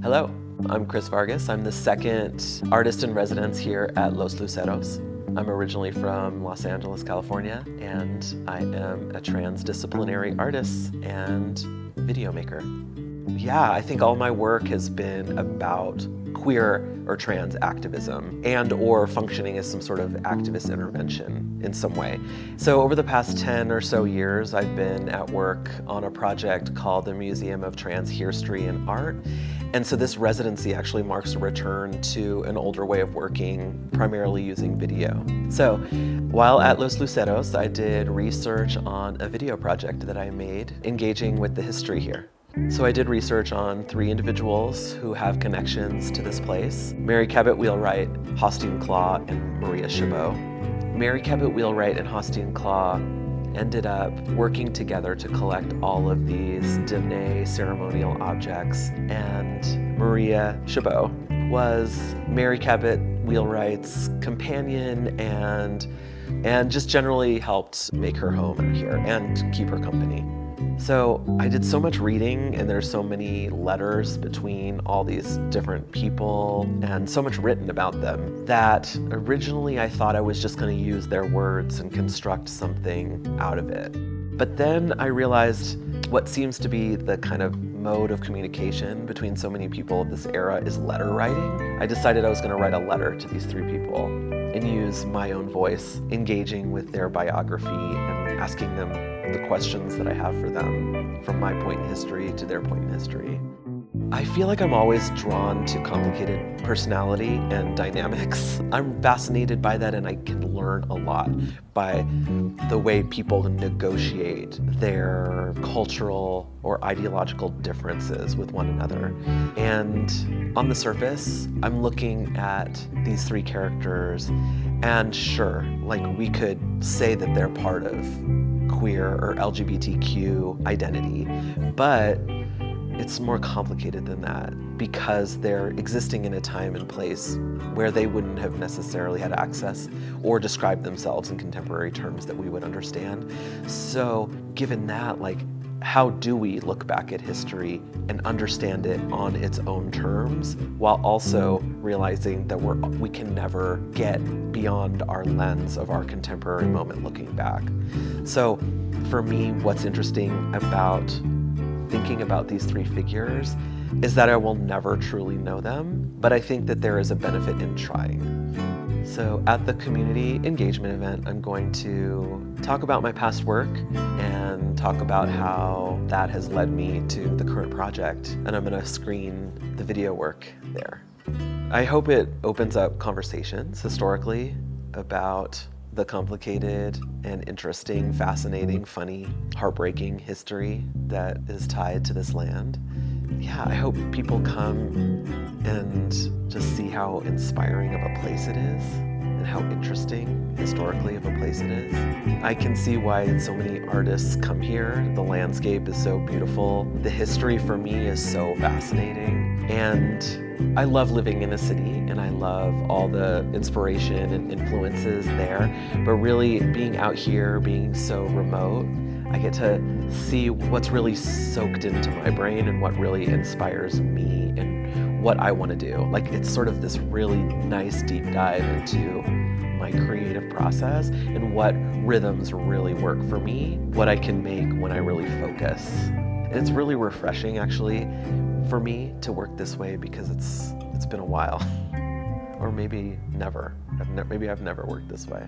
Hello, I'm Chris Vargas. I'm the second artist in residence here at Los Luceros. I'm originally from Los Angeles, California, and I am a transdisciplinary artist and video maker. Yeah, I think all my work has been about queer or trans activism and or functioning as some sort of activist intervention in some way. So over the past 10 or so years, I've been at work on a project called the Museum of Trans History and Art. And so this residency actually marks a return to an older way of working, primarily using video. So while at Los Luceros, I did research on a video project that I made engaging with the history here. So I did research on 3 individuals who have connections to this place: Mary Cabot Wheelwright, Hostine Claw, and Maria Chabot. Mary Cabot Wheelwright and Hostine Claw ended up working together to collect all of these Dimne ceremonial objects, and Maria Chabot was Mary Cabot Wheelwright's companion and just generally helped make her home out here and keep her company. So I did so much reading, and there's so many letters between all these different people and so much written about them that originally I thought I was just going to use their words and construct something out of it. But then I realized what seems to be the kind of mode of communication between so many people of this era is letter writing. I decided I was going to write a letter to these 3 people and use my own voice, engaging with their biography and asking them the questions that I have for them from my point in history to their point in history. I feel like I'm always drawn to complicated personality and dynamics. I'm fascinated by that, and I can learn a lot by the way people negotiate their cultural or ideological differences with one another. And on the surface, I'm looking at these 3 characters, and sure, like we could say that they're part of queer or LGBTQ identity, but it's more complicated than that because they're existing in a time and place where they wouldn't have necessarily had access or described themselves in contemporary terms that we would understand. So given that, how do we look back at history and understand it on its own terms while also realizing that we can never get beyond our lens of our contemporary moment looking back? So for me, what's interesting about thinking about these 3 figures is that I will never truly know them, but I think that there is a benefit in trying. So at the community engagement event, I'm going to talk about my past work and talk about how that has led me to the current project, and I'm going to screen the video work there. I hope it opens up conversations historically about the complicated and interesting, fascinating, funny, heartbreaking history that is tied to this land. Yeah, I hope people come and just see how inspiring of a place it is and how interesting historically of a place it is. I can see why so many artists come here. The landscape is so beautiful. The history for me is so fascinating. And I love living in a city, and I love all the inspiration and influences there. But really being out here, being so remote, I get to see what's really soaked into my brain and what really inspires me and what I want to do. It's sort of this really nice deep dive into my creative process and what rhythms really work for me, what I can make when I really focus. And it's really refreshing, actually, for me to work this way because it's been a while. Or maybe never. Maybe I've never worked this way.